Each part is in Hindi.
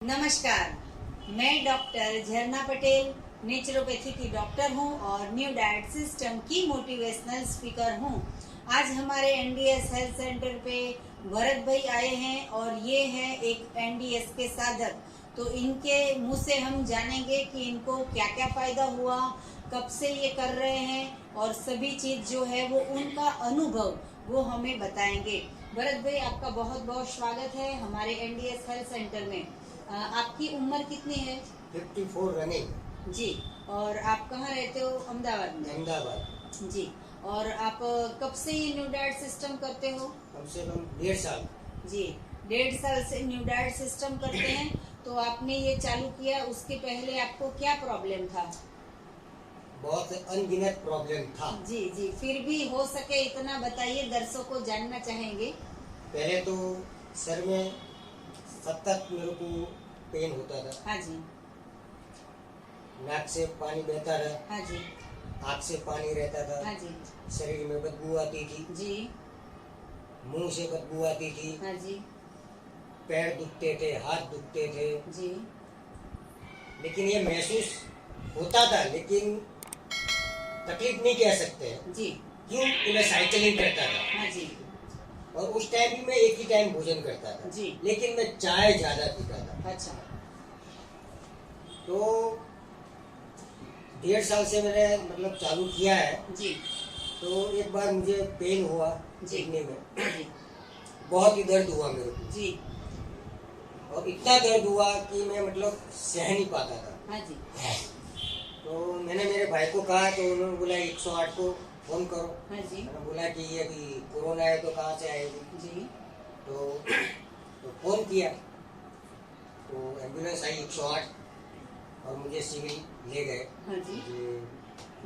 नमस्कार, मैं डॉक्टर झरना पटेल नेचुरोपैथी की डॉक्टर हूं और न्यू डाइट सिस्टम की मोटिवेशनल स्पीकर हूं। आज हमारे एनडीएस हेल्थ सेंटर पे भरत भाई आए हैं और ये है एक एनडीएस के साधक। तो इनके मुंह से हम जानेंगे कि इनको क्या क्या फायदा हुआ, कब से ये कर रहे हैं और सभी चीज जो है वो उनका अनुभव वो हमें बताएंगे। भरत भाई, आपका बहुत बहुत स्वागत है हमारे एनडीएस हेल्थ सेंटर में। आपकी उम्र कितनी है? 54 रनिंग जी। और आप कहाँ रहते हो? अहमदाबाद में। अहमदाबाद जी। और आप कब से ये न्यू डाइट सिस्टम करते हो? कम से कम 1.5 साल। जी, 1.5 साल से न्यू डाइट सिस्टम करते हैं। तो आपने ये चालू किया, उसके पहले आपको क्या प्रॉब्लम था? बहुत अनगिनत प्रॉब्लम था। जी जी, फिर भी हो सके इतना बताइए, दर्शकों को जानना चाहेंगे। पहले तो सर में सतत मेरे को पेन होता था। हाँ जी। नाक से पानी बहता रहा। हाँ जी। आँख से पानी रहता था। हाँ जी। शरीर में बदबू आती थी। जी। मुंह से बदबू आती थी। हाँ जी। पैर दुखते थे, हाथ दुखते थे। जी। लेकिन ये महसूस होता था, लेकिन तकलीफ नहीं कह सकते जी। क्यों कि मैं साइकिलिंग करता था। हाँ जी। और उस टाइम भी मैं एक ही टाइम भोजन करता था जी। लेकिन मैं चाय ज्यादा पीता था। अच्छा। तो 1.5 साल से मैंने मतलब चालू किया है। जी। तो एक बार मुझे पेन हुआ जी। किडनी में। हाँ जी। बहुत ही दर्द हुआ मेरे को। जी। और इतना दर्द हुआ कि मैं मतलब सह नहीं पाता था। हाँ जी। तो मैंने मेरे भाई को कहा, तो उन्होंने बोला 108 को फोन करो। हाँ जी। मैंने बोला कि ये अभी कोरोना है तो कहाँ से आएगी। जी। तो फोन किया, तो एम्बुलेंस आई 108 और मुझे सिविल ले गए। हाँ जी।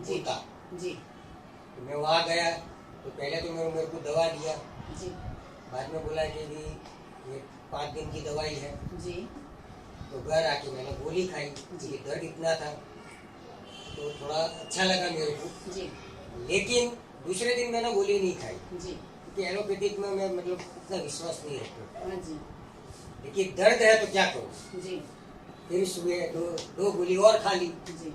जी था। जी। तो मैं वहाँ गया, तो पहले तो मेरे को दवा दिया। जी। बाद में बोला कि भी ये 5 दिन की दवाई है। जी। तो घर आके मैंने गोली खाई। जी। दर्द इतना था तो थोड़ा अच्छा लगा मेरे को। जी। लेकिन दूसरे दिन मैंने गोली नहीं खाई जी। क्योंकि एलोपैथिक में मैं मतलब इतना विश्वास नहीं रखता। हाँ जी। लेकिन दर्द है तो क्या करूँ। जी। फिर सुबह दो गोली और खा ली। जी।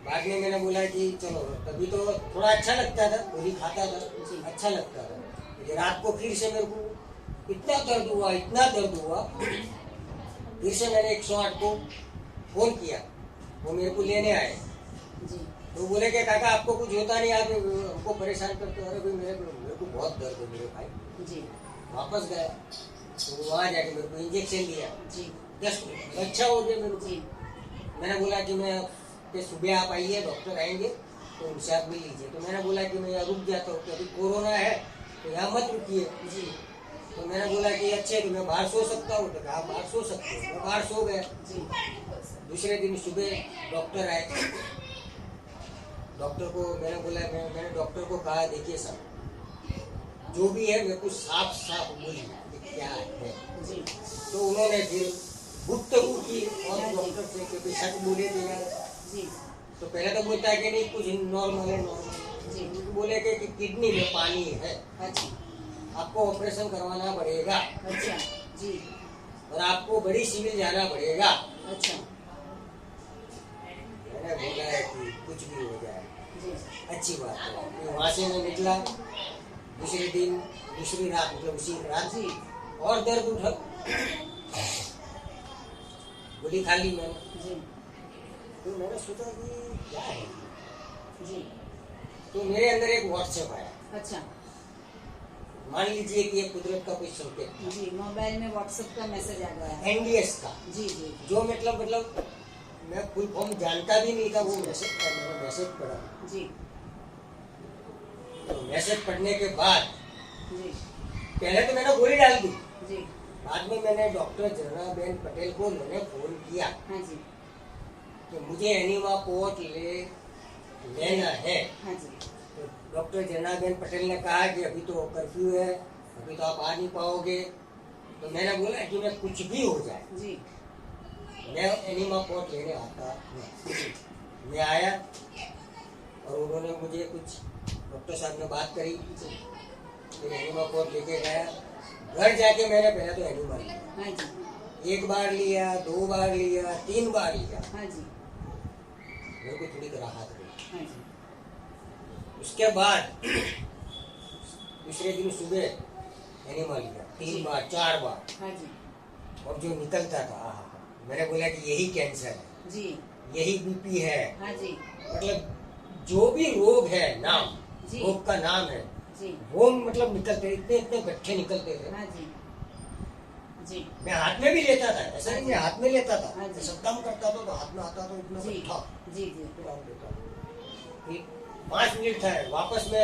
बाद में मैंने बोला कि चलो, तभी तो थोड़ा अच्छा लगता था, गोली खाता था जी। अच्छा लगता था। लेकिन रात को फिर से मेरे को इतना दर्द हुआ। फिर से मैंने 108 को फोन किया, वो मेरे को लेने आए। जी। तो बोले कि काका आपको कुछ होता नहीं, आप हमको परेशान करते हो। अरे भाई मेरे को बहुत दर्द है मेरे भाई। जी। वापस गया तो वहाँ जाके मेरे को इंजेक्शन दिया। जी। 10 मिनट अच्छा हो गया मेरे को। जी। मैंने बोला कि मैं कि सुबह आप आइए, डॉक्टर आएंगे तो उनसे आप मिल लीजिए। तो मैंने बोला कि मैं यहाँ रुक जाता हूँ, अभी कोरोना है तो यहाँ मत रुकिए। जी। तो मैंने बोला कि अच्छे तो मैं बाहर सो सकता हूँ। तो कहा आप बाहर सो सकते हो। मैं बाहर सो गया। जी। दूसरे दिन सुबह डॉक्टर आए। डॉक्टर को मैंने बोला, मैंने डॉक्टर को कहा देखिए साहब, जो भी है मेरे को साफ साफ बोलिए क्या है। जी। तो उन्होंने फिर गुफ्तगू की और डॉक्टर से क्योंकि शक बोले थे यार। जी। तो पहले तो बोलता है कि नहीं कुछ नॉर्मल है, नॉर्मल। जी। बोले कि किडनी में पानी है, अच्छा। आपको ऑपरेशन करवाना पड़ेगा। अच्छा। जी। और आपको बड़ी सिविल जाना पड़ेगा। अच्छा। मैंने बोला है कि कुछ भी हो जाए जी। अच्छी बात है। फिर वहाँ से मैं निकला दूसरी रात मतलब उसी रात जी। और दर्द उठा। गोली खा ली मैंने। जी। तो मैंने सोचा कि क्या है। जी। तो मेरे अंदर एक व्हाट्सएप आया। अच्छा। मान लीजिए कि ये कुदरत का कोई संकेत था। जी, मोबाइल में व्हाट्सएप का मैसेज आ गया। एनडीएस का। जी। जी। जो मतलब मैं फुल फॉर्म जानता भी नहीं था। वो मैसेज पढ़ा। जी। तो मैसेज पढ़ने के बाद जी। पहले तो मैंने गोली डाल दी। जी। बाद में मैंने डॉक्टर झरनाबेन पटेल को मैंने फोन किया हाँ जी। कि मुझे एनिमा पोर्ट लेना है। हाँ जी। तो डॉक्टर झरनाबेन पटेल ने कहा कि अभी तो कर्फ्यू है, अभी तो आप आ नहीं पाओगे। तो मैंने बोला कि मैं कुछ भी हो जाए जी। मैं एनिमा पोर्ट लेने आता हूँ। मैं आया और उन्होंने मुझे कुछ डॉक्टर साहब ने बात करी। फिर एनिमा पोर्ट लेके गया। घर जाके मैंने पहले तो एनिमा लिया। हाँ जी। एक बार लिया, 2 बार लिया, 3 बार लिया, हाँ जी, मेरे को थोड़ी राहत मिली। हाँ जी, उसके बाद दूसरे दिन सुबह एनिमा लिया, 3 बार 4 बार, हाँ जी, और जो निकलता था, आहा, मैंने बोला कि यही कैंसर है, जी, यही बीपी है, हाँ जी, मतलब जो भी रोग है नाम, जी। रोग का नाम है, जी, वो मतलब निकलते, इतने इतने गट्ठे निकलते थे। हाँ जी, जी, मैं हाथ में भी लेता था, ऐसा नहीं, मैं हाथ में लेता था, हाँ जी। सब काम करता था तो हाथ में आता था, इतना जी, गट्ठा जी, जी, फिर आप लेता था। फिर 5 मिनट था, वापस में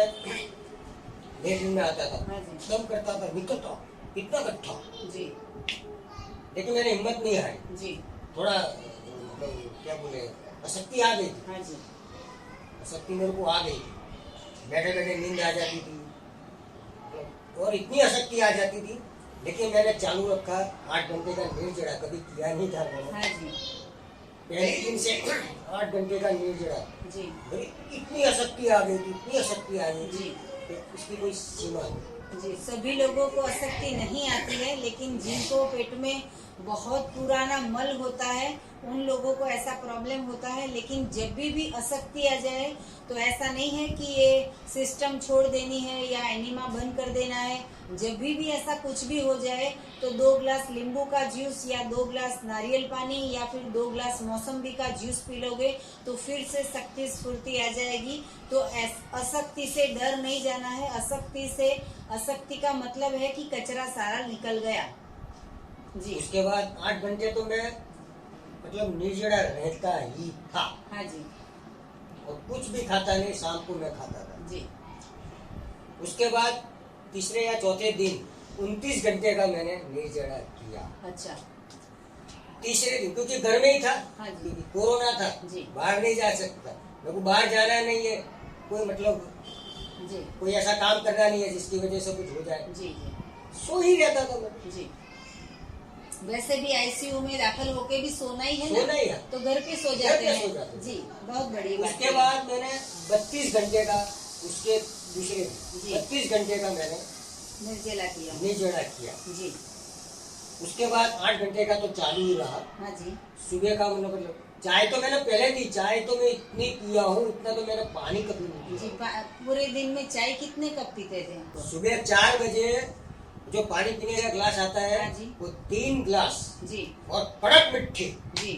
लेटरिन में आता था, हाँ जी। दम करता था, निकलता इतना गट्ठा, जी, लेकिन मैंने हिम्मत नहीं हारी, जी, थोड़ा मतलब क्या बोले, आसक्ति आ गई थी, हाँ जी, आसक्ति मेरे को आ गई थी, बैठे बैठे नींद आ जाती थी, और इतनी आसक्ति आ जाती थी, लेकिन मैंने चालू रखा। 8 घंटे का निर्जरा कभी किया नहीं था मैंने, हाँ जी, पहले दिन से 8 घंटे का निर्जरा, जी, मेरी इतनी आसक्ति आ गई थी, इतनी आसक्ति आ गई थी जी, कि उसकी कोई सीमा नहीं। जी। सभी लोगों को आसक्ति नहीं आती है, लेकिन जिनको पेट में बहुत पुराना मल होता है उन लोगों को ऐसा प्रॉब्लम होता है। लेकिन जब भी आसक्ति आ जाए तो ऐसा नहीं है कि ये सिस्टम छोड़ देनी है या एनिमा बंद कर देना है। जब भी ऐसा कुछ भी हो जाए तो 2 ग्लास नींबू का जूस या 2 ग्लास नारियल पानी या फिर 2 ग्लास मौसम्बी का जूस पी लोगे तो फिर से शक्ति स्फूर्ति आ जाएगी। तो आसक्ति से डर नहीं जाना है। आसक्ति का मतलब है कि कचरा सारा निकल गया। जी, उसके बाद 8 घंटे तो मैं मतलब निर्जरा रहता ही था, हाँ जी, और कुछ भी खाता नहीं, शाम को मैं खाता था। जी, उसके बाद तीसरे या चौथे दिन 29 घंटे का मैंने निर्जरा किया। अच्छा, तीसरे दिन क्योंकि घर में ही था, हाँ जी, क्योंकि कोरोना था, जी, बाहर नहीं जा सकता, मेरे को बाहर जाना नहीं है, कोई मतलब जी, कोई ऐसा काम करना नहीं है जिसकी वजह से कुछ हो जाए, जी, जी, सो ही रहता था मैं। जी। वैसे भी आईसीयू में दाखिल होके भी सोना ही है ना, सोना ही है, तो घर पे सो घर जाते पे सो हैं। जाते हैं। जी, बहुत बड़ी बात उसके है। बाद मैंने 32 घंटे का, उसके दूसरे जी। 32 घंटे का मैंने निर्जला किया। निर्जला किया। जी, उसके बाद 8 घंटे का तो चालू ही रहा। हाँ जी, सुबह का मतलब चाय तो मैंने पहले दी, चाय तो मैं इतनी पिया हूँ, इतना तो मैंने पानी कभी नहीं जी। पिया। पूरे दिन में चाय कितने कप पीते थे? सुबह 4 बजे जो पानी पीने का ग्लास आता है, हाँ जी। वो 3 ग्लास, जी, और कड़क मिट्टी, जी,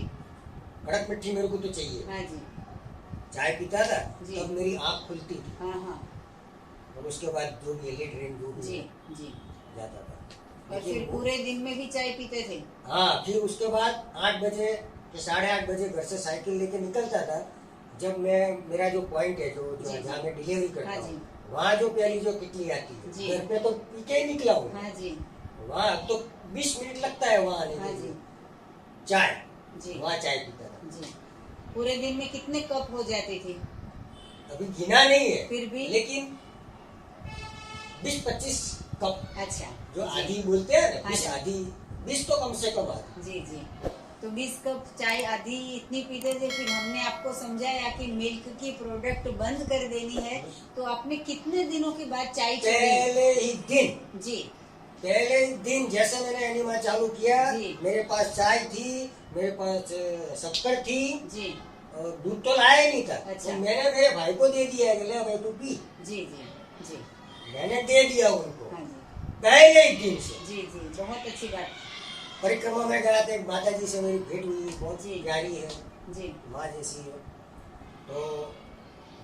कड़क मिट्टी मेरे को तो चाहिए। हाँ जी, चाय पीता था जी। तब मेरी आँख खुलती थी, हाँ, हाँ, और उसके बाद जो भी लेटरिन जो भी जी, जी। जाता था। और लेकिन फिर वो- पूरे दिन में भी चाय पीते थे? हाँ, फिर उसके बाद 8 बजे या 8:30 बजे घर से साइकिल लेके निकलता था। जब मैं, मेरा जो पॉइंट है, जो जी, जी। जहाँ मैं डिलीवरी करता हाँ हूँ, जी। वहाँ जो पहली जो कितली आती जी। है, घर पे तो पी के ही निकला हूँ, हाँ जी, वहाँ तो 20 मिनट लगता है वहाँ आने हाँ के जी, लिए। चाय, जी, वहाँ चाय पीता था। जी। पूरे दिन में कितने कप हो जाते थे? अभी गिना नहीं है, फिर भी? लेकिन 20-25 कप, अच्छा, जो जी। आधी बोलते हैं ना, हाँ 20 जी। आधी, 20 तो कम से कम आधी। जी, जी। तो 20 कप चाय आधी इतनी पीते थे। फिर हमने आपको समझाया कि मिल्क की प्रोडक्ट बंद कर देनी है। तो आपने कितने दिनों के बाद चाय छोड़ी? पहले ही दिन, जी, पहले दिन जैसे मैंने एनिमा चालू किया, जी। मेरे पास चाय थी, मेरे पास शक्कर थी, जी, और दूध तो लाया ही नहीं था। अच्छा। तो मैंने मेरे भाई को दे दिया कि ले भाई तू पी। जी, जी, जी, मैंने दे दिया उनको हाँ जी, पहले ही दिन से। जी, जी। बहुत अच्छी बात। परिक्रमा में गया था, एक माता जी से मेरी भेंट हुई, बहुत जी। प्यारी है, जी, माँ जैसी है। तो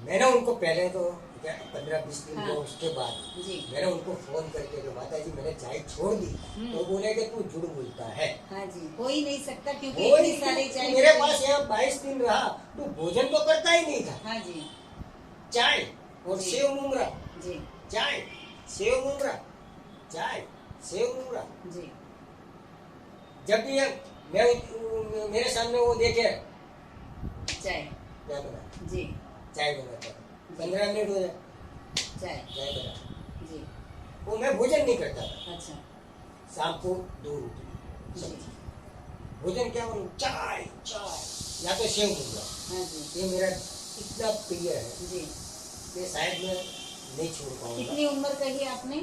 मैंने उनको पहले तो 15-20 दिन हाँ। हुआ, उसके बाद जी, मैंने उनको फोन करके कि माता जी मैंने चाय छोड़ दी। तो बोले कि तू झूठ बोलता है, हाँ जी। हो ही नहीं सकता क्योंकि कोई इतनी सारी चाय मेरे पी- पास यहाँ 22 दिन रहा, तू भोजन तो करता ही नहीं था। हाँ जी, चाय और जी। सेव मुंगरा, जी, चाय सेव मुंगरा, चाय सेव मुंगरा। जी, जब भी मेरे सामने वो देखे, चाय, क्या बना, जी, चाय बनाता, 15 मिनट हो जाए, चाय, चाय बना, जी, वो मैं भोजन नहीं करता था। अच्छा, शाम को 2 रोटी जी, सब्जी, भोजन क्या बोलूं, चाय चाय या तो सेव मुंगरा। हाँ जी, ये मेरा इतना प्रिय है जी। कि शायद मैं नहीं छोड़ पाऊंगा। कितनी उम्र कही आपने?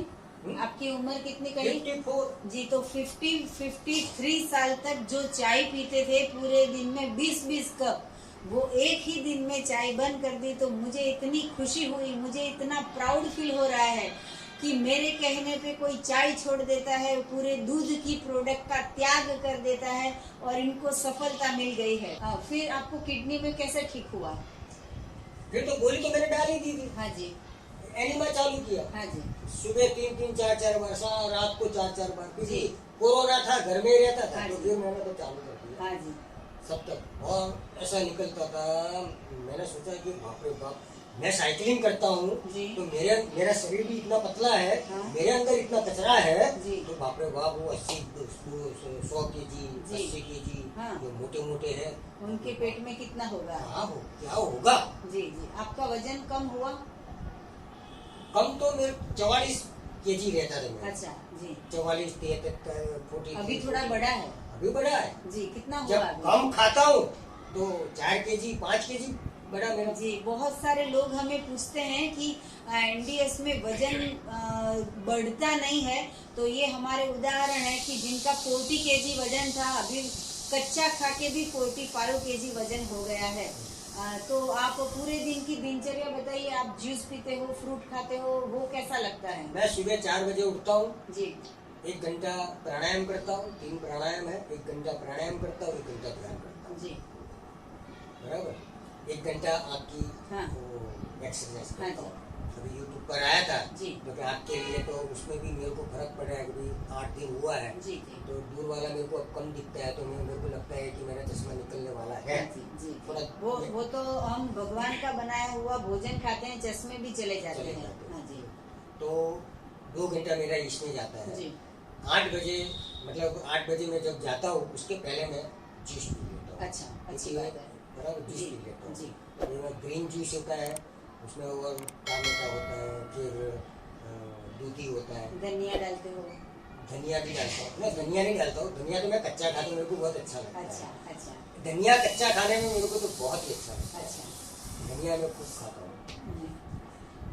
आपकी उम्र कितनी कही? 54। जी, तो 53 साल तक जो चाय पीते थे पूरे दिन में 20-20 कप, वो एक ही दिन में चाय बंद कर दी। तो मुझे इतनी खुशी हुई, मुझे इतना प्राउड फील हो रहा है कि मेरे कहने पे कोई चाय छोड़ देता है, पूरे दूध की प्रोडक्ट का त्याग कर देता है और इनको सफलता मिल गई है। फिर आपको किडनी में कैसे ठीक हुआ? फिर तो गोली तो मैंने डाल ही दी थी। हाँ जी, एनिमा चालू किया। हाँ जी, सुबह 3-3, 4-4 बार, रात को 4-4 बार, जी। क्योंकि कोरोना था, घर में ही रहता था। हाँ तो जी। फिर मैंने तो चालू कर दिया। हाँ जी, सब तक और ऐसा निकलता था। मैंने सोचा कि बाप रे बाप, मैं साइकिलिंग करता हूँ जी। तो मेरा शरीर भी इतना पतला है, हाँ। मेरे अंदर इतना कचरा है, जी। तो बाप रे बाप वो 80, 100 केजी, जी। 80 केजी हाँ। जो मोटे मोटे हैं, उनके पेट में कितना होगा? क्या होगा। जी जी, आपका वजन कम हुआ? कम तो मेरे 44 केजी रहता था मेरा। अच्छा जी, 44, 73, 40। अभी थोड़ा बड़ा है? अभी बड़ा है। जी, कितना हुआ जब अभी? कम खाता हूँ तो 4 केजी, 5 केजी बड़ा मेरा। जी, बहुत सारे लोग हमें पूछते हैं कि एनडीएस में वजन बढ़ता नहीं है, तो ये हमारे उदाहरण है कि जिनका 40 केजी वजन था, अभी कच्चा खा के भी 45 केजी वजन हो गया है। तो आप पूरे दिन की दिनचर्या बताइए। आप जूस पीते हो, फ्रूट खाते हो, वो कैसा लगता है? मैं सुबह 4 बजे उठता हूँ, जी 1 घंटा प्राणायाम करता हूँ, 3 प्राणायाम है, 1 घंटा प्राणायाम करता हूँ, 1 घंटा ध्यान करता हूँ। जी, बराबर 1 घंटा आपकी हाँ। एक्सरसाइज हाँ करता जी। हूँ। अभी यूट्यूब पर आया था जी। क्योंकि आपके लिए, तो उसमें भी मेरे को फर्क पड़ रहा है। अभी 8 दिन हुआ है, जी जी, तो दूर वाला मेरे को अब कम दिखता है, तो मेरे को लगता है कि मेरा चश्मा निकलने वाला है। हाँ जी जी, थोड़ा वो तो हम भगवान का बनाया हुआ भोजन खाते हैं, चश्मे भी चले जाते चले हैं। जाते हैं। हाँ जी तो 2 घंटा मेरा इसमें जाता है। जी, 8 बजे, मतलब 8 बजे मैं जब जाता हूँ उसके पहले मैं जूस पी लेता हूँ। अच्छा, अच्छी क्योंकि बात है। बराबर जूस जी पी लेता हूँ। जी, तो ग्रीन जूस होता है, उसमें और काले का होता है, फिर दूधी होता है, धनिया डालते हो? धनिया भी डालता हूँ। मैं धनिया नहीं डालता हूँ, धनिया तो मैं कच्चा खाता हूँ, मेरे को बहुत अच्छा लगता अच्छा है। अच्छा धनिया कच्चा खाने में मेरे को तो बहुत ही अच्छा लगता है। अच्छा धनिया मैं खूब खाता हूँ। जी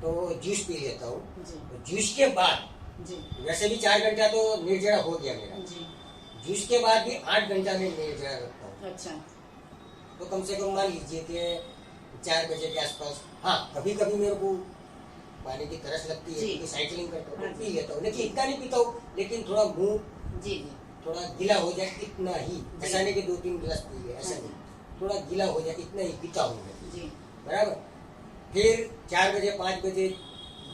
तो जूस पी लेता हूँ। जी तो जूस के बाद, जी वैसे भी 4 घंटा तो निर्जरा हो गया मेरा, जी, जूस के बाद भी 8 घंटा में निर्जरा रखता हूँ। अच्छा तो कम से कम मान लीजिए कि 4 बजे के आसपास। हाँ, कभी कभी मेरे को पानी की तरस लगती है, जी। क्योंकि साइकिलिंग करता हूँ, हाँ तो जी। पी लेता हूँ, लेकिन इतना नहीं पीता हूँ, लेकिन थोड़ा मुंह जी जी थोड़ा गीला हो जाए इतना ही। जी। ऐसा नहीं कि 2-3 गिलास पी लिया, ऐसा हाँ जी। नहीं, थोड़ा गीला हो जाए इतना ही पीता हूँ मैं। जी बराबर। फिर 4 बजे 5 बजे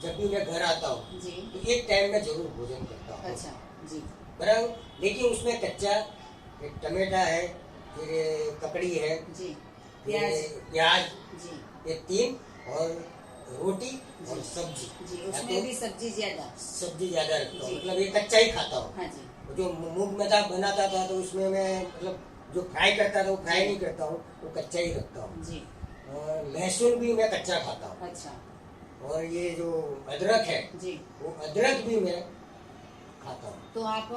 जब भी मैं घर आता हूँ, जी, तो एक टाइम में जरूर भोजन करता हूँ। अच्छा जी, बराबर। लेकिन उसमें कच्चा एक टमाटा है, फिर ककड़ी है, जी, फिर प्याज प्याज, जी ये 3, और रोटी और जी। सब्जी। जी, या उसमें तो भी सब्जी ज्यादा? सब्जी ज्यादा रखता हूँ, जी। मतलब ये कच्चा ही खाता हूँ। हाँ जी, जो मूंग में था बनाता था, तो उसमें मैं मतलब जो फ्राई करता था वो फ्राई जी। नहीं करता हूँ, वो कच्चा ही रखता हूँ। जी, और लहसुन भी मैं कच्चा खाता हूँ। अच्छा और ये जो अदरक है, जी। वो अदरक भी मैं खाता हूँ। तो आप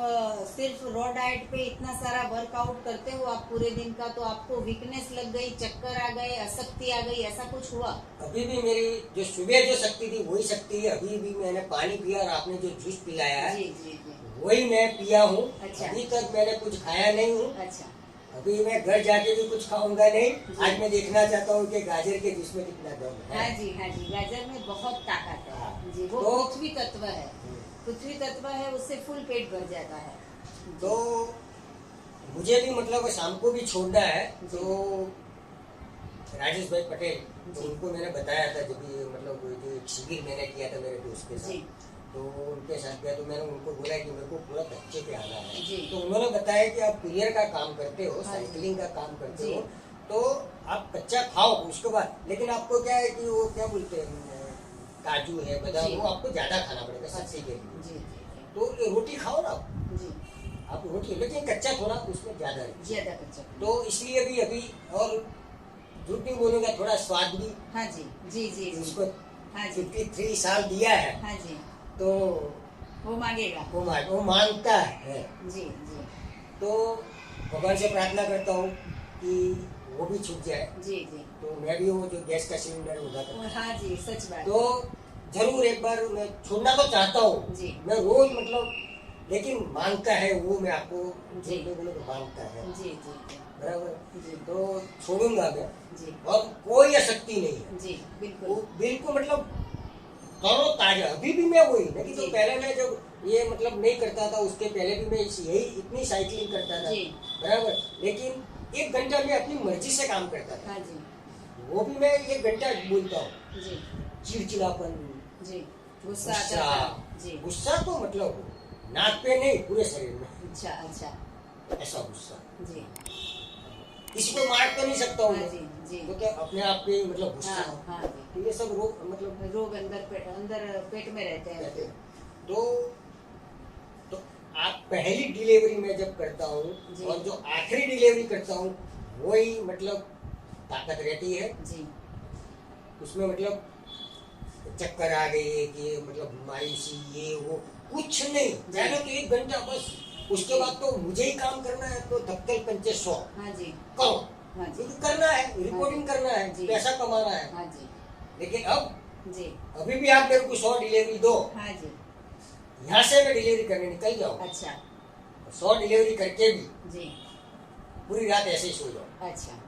सिर्फ रॉ डाइट पे इतना सारा वर्कआउट करते हो आप पूरे दिन का, तो आपको वीकनेस लग गई, चक्कर आ गए, अशक्ति आ गई, ऐसा कुछ हुआ? अभी भी मेरी जो सुबह जो शक्ति थी वही शक्ति है। अभी भी मैंने पानी पिया और आपने जो जूस पिलाया है जी जी जी, वही मैं पिया हूँ। अच्छा। अभी तक मैंने कुछ खाया नहीं हूँ। अच्छा अभी मैं घर जाके भी कुछ खाऊंगा नहीं। जी। आज मैं देखना चाहता हूँ कि गाजर के जूस में कितना दम हाँ है। जी, हाँ जी, गाजर में बहुत ताकत है। हाँ। जी, वो तो- पृथ्वी तत्व है, पृथ्वी तत्व है, उससे फुल पेट भर जाता है। तो मुझे भी मतलब शाम को भी छोड़ना है। जी। तो राजेश भाई पटेल, तो जी। उनको मैंने बताया था, जब ये मतलब जो एक शिविर मैंने किया था मेरे दोस्त के जी। साथ, तो उनके साथ गया, तो मैंने उनको बोला कि मेरे को पूरा बच्चे पे आना है। जी। तो उन्होंने बताया कि आप कुरियर का काम करते हो, हाँ जी। साइकिलिंग का काम करते जी। हो, तो आप कच्चा खाओ उसके बाद, लेकिन आपको क्या है कि वो क्या बोलते हैं, काजू है, बादाम, जी। वो आपको ज्यादा खाना पड़ेगा शक्ति के लिए। जी तो ये रोटी खाओ ना जी, आप रोटी, लेकिन कच्चा थोड़ा उसमें ज्यादा है। ज्यादा कच्चा। तो इसलिए भी अभी, और झूठ नहीं बोलूंगा, थोड़ा स्वाद भी हाँ जी जी जी जी, उसको हाँ जी 53 साल दिया है, हाँ जी, तो वो मांगेगा। वो मांगता है। जी जी तो भगवान से प्रार्थना करता हूँ कि वो भी छूट जाए। जी जी, तो मैं भी वो जो गैस का सिलेंडर उठा वो कर, हाँ जी, सच बात। तो जरूर एक बार मैं छोड़ना तो चाहता हूँ जी। मैं रोज मतलब, लेकिन मांगता है वो, मैं आपको जी। बोले तो मांगता है, जी जी बराबर। जी तो छोड़ूंगा मैं, जी और कोई आसक्ति नहीं है, जी वो बिल्कुल बिल्कुल मतलब तरो ताजा। अभी भी मैं वही, नहीं तो जी। पहले मैं जब ये मतलब नहीं करता था, उसके पहले भी मैं यही इतनी साइकिलिंग करता था, जी। बराबर। लेकिन 1 घंटा मैं अपनी मर्जी से काम करता था, हाँ जी वो भी मैं 1 घंटा बोलता हूँ। जी चिड़चिड़ापन, जी गुस्सा आता गुस्सा, था जी। गुस्सा तो मतलब नाक पे नहीं, पूरे शरीर में अच्छा अच्छा ऐसा गुस्सा। जी किसी को मार तो नहीं सकता हूँ हाँ मैं, जी जी तो क्या अपने आप पे ही मतलब गुस्सा हाँ है। हाँ जी। तो ये सब रोग मतलब रोग अंदर पेट में रहते हैं। कहते हैं। तो तो आप पहली डिलीवरी में जब करता हूँ जी। और जो आखिरी डिलीवरी करता हूँ, वही मतलब ताकत रहती है जी उसमें। मतलब चक्कर आ गई कि मतलब मायूसी, ये वो कुछ नहीं, पहले तो 1 घंटा बस। उसके बाद तो मुझे ही काम करना है, तो धक्कल पंचे 100 हाँ जी करो, हाँ जी क्योंकि करना है, रिपोर्टिंग करना है, जी। पैसा कमाना है। हाँ जी लेकिन अब जी अभी भी आप मेरे को 100 डिलीवरी दो, हाँ जी यहाँ से मैं डिलीवरी करने निकल जाऊँ, अच्छा 100 डिलीवरी करके भी जी पूरी रात ऐसे ही सो जाओ। अच्छा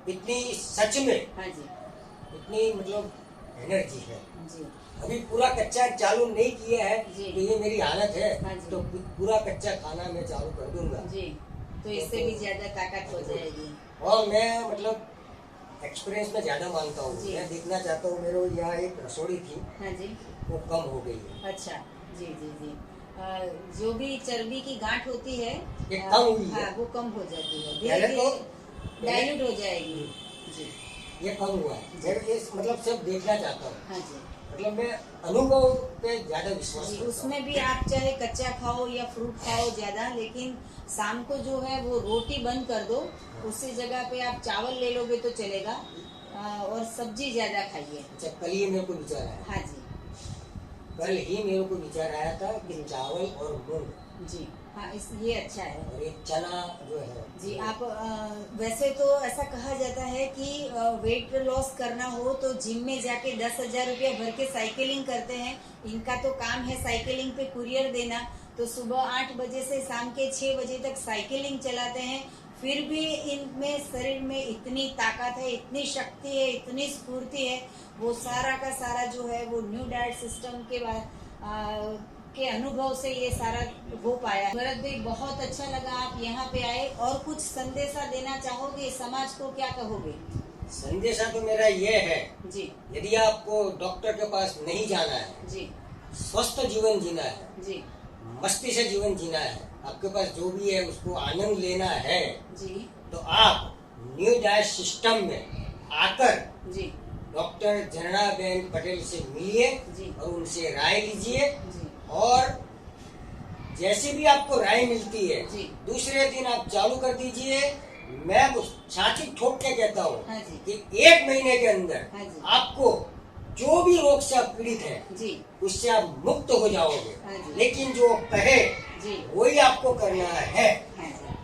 इतनी सच में, हाँ जी इतनी मतलब एनर्जी है। जी अभी पूरा कच्चा चालू नहीं किया है, जी। तो ये मेरी हालत है, हाँ जी। तो पूरा कच्चा खाना मैं चालू कर दूंगा। जी तो इससे भी ज्यादा ताकत हो जाएगी। और मैं मतलब एक्सपीरियंस में ज्यादा मानता हूँ। जी। मैं देखना चाहता हूँ, मेरे यहाँ एक रसोड़ी थी, हाँ जी वो कम हो गई है, अच्छा जी जी जी जो भी चर्बी की गांठ होती है ये कम हुई है। हाँ वो कम हो जाती है, पहले धीरे तो धीरे डाइल्यूट हो जाएगी। जी ये कम हुआ है। मैं ये मतलब सब देखना चाहता हूँ, हाँ जी मतलब मैं अनुभव पे ज्यादा विश्वास जी करता हूँ। उसमें भी आप चाहे कच्चा खाओ या फ्रूट खाओ ज्यादा, लेकिन शाम को जो है वो रोटी बंद कर दो, उसकी जगह पे आप चावल ले लोगे तो चलेगा, और सब्जी ज्यादा खाइए। अच्छा, कल ही मेरे को विचार आया, हाँ जी कल ही मेरे को विचार आया था कि चावल और मूंग जी हाँ ये अच्छा है। और एक चना जो है जी आप वैसे तो ऐसा कहा जाता है कि वेट लॉस करना हो तो जिम में जाके 10,000 रुपया भर के साइकिलिंग करते हैं। इनका तो काम है साइकिलिंग पे कुरियर देना, तो सुबह 8 बजे से शाम के 6 बजे तक साइकिलिंग चलाते हैं। फिर भी इनमें शरीर में इतनी ताकत है, इतनी शक्ति है, इतनी स्फूर्ति है, वो सारा का सारा जो है वो न्यू डाइट सिस्टम के अनुभव से ये सारा हो पाया। भरत भाई बहुत अच्छा लगा आप यहाँ पे आए, और कुछ संदेशा देना चाहोगे समाज को, क्या कहोगे? संदेशा तो मेरा ये है, जी यदि आपको डॉक्टर के पास नहीं जाना है, जी स्वस्थ जीवन जीना है, जी मस्ती से जीवन जीना है, आपके पास जो भी है उसको आनंद लेना है, जी तो आप न्यू डाइट सिस्टम में आकर जी डॉक्टर झरणाबेन पटेल से मिलिए जी और उनसे राय लीजिए। जी और जैसे भी आपको राय मिलती है, जी। दूसरे दिन आप चालू कर दीजिए। मैं छाती ठोक के कहता हूँ हाँ जी। कि 1 महीने के अंदर हाँ जी। आपको जो भी रोग से आप पीड़ित हैं, जी उससे आप मुक्त हो जाओगे। हाँ जी। लेकिन जो कहे जी वही आपको करना है, हाँ जी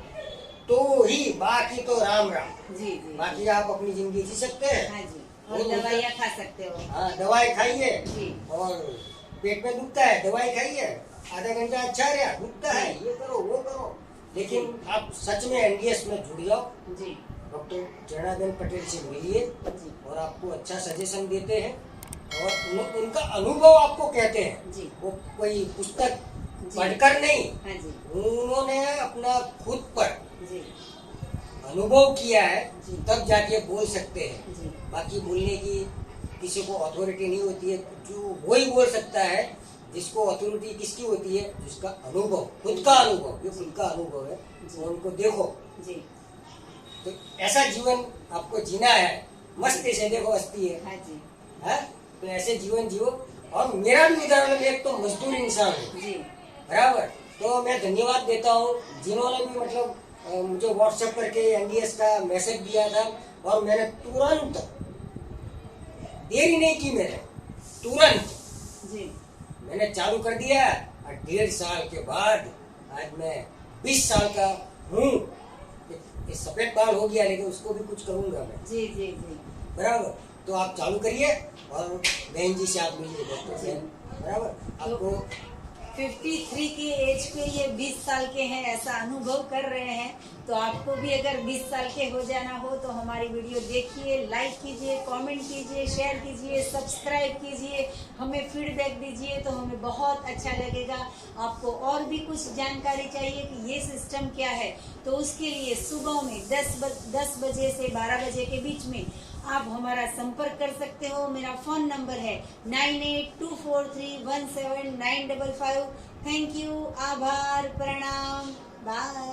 तो ही, बाकी तो राम राम। जी जी बाकी आप अपनी जिंदगी जी सकते हैं। हाँ जी, और दवाइयाँ खा सकते हो। हाँ, दवाई खाइए, जी और पेट में दुखता है दवाई खाइए, आधा घंटा अच्छा रहा, दुखता है ये करो वो करो, लेकिन आप सच में एनडीएस में जुड़ जाओ। जी डॉक्टर झरणाबेन पटेल से मिलिए जी और आपको अच्छा सजेशन देते हैं, और उनका अनुभव आपको कहते हैं। जी वो कोई पुस्तक जी। पढ़कर नहीं, हाँ जी उन्होंने अपना खुद पर जी अनुभव किया है, जी। तब जाके बोल सकते हैं। जी बाकी बोलने की किसी को अथॉरिटी नहीं होती है, जो वही बोल सकता है जिसको अथॉरिटी किसकी होती है, जिसका अनुभव, खुद का अनुभव, ये खुद का अनुभव है। जी। तो उनको देखो, जी तो ऐसा जीवन आपको जीना है, मस्ती से, देखो हस्ती है, हाँ जी है? तो ऐसे जीवन जियो। और मेरा भी उदाहरण, मैं एक तो मजदूर इंसान हूँ, जी बराबर। तो मैं धन्यवाद देता हूँ जिन्होंने भी मतलब मुझे व्हाट्सएप करके एनडीएस का मैसेज दिया था, और मैंने तुरंत, देरी नहीं की, मैंने तुरंत जी मैंने चालू कर दिया। और 1.5 साल के बाद आज मैं 20 साल का हूँ। ये सफेद बाल हो गया, लेकिन उसको भी कुछ करूंगा मैं, जी जी जी बराबर। तो आप चालू करिए और बहन जी से आप मिलिए डॉक्टर से, बराबर। आपको 53 की एज पे ये 20 साल के हैं ऐसा अनुभव कर रहे हैं। तो आपको भी अगर 20 साल के हो जाना हो तो हमारी वीडियो देखिए, लाइक कीजिए, कमेंट कीजिए, शेयर कीजिए, सब्सक्राइब कीजिए, हमें फीडबैक दीजिए तो हमें बहुत अच्छा लगेगा। आपको और भी कुछ जानकारी चाहिए कि ये सिस्टम क्या है तो उसके लिए सुबह में 10 बजे से 12 बजे के बीच में आप हमारा संपर्क कर सकते हो। मेरा फोन नंबर है 9824317955। थैंक यू, आभार, प्रणाम, बाय।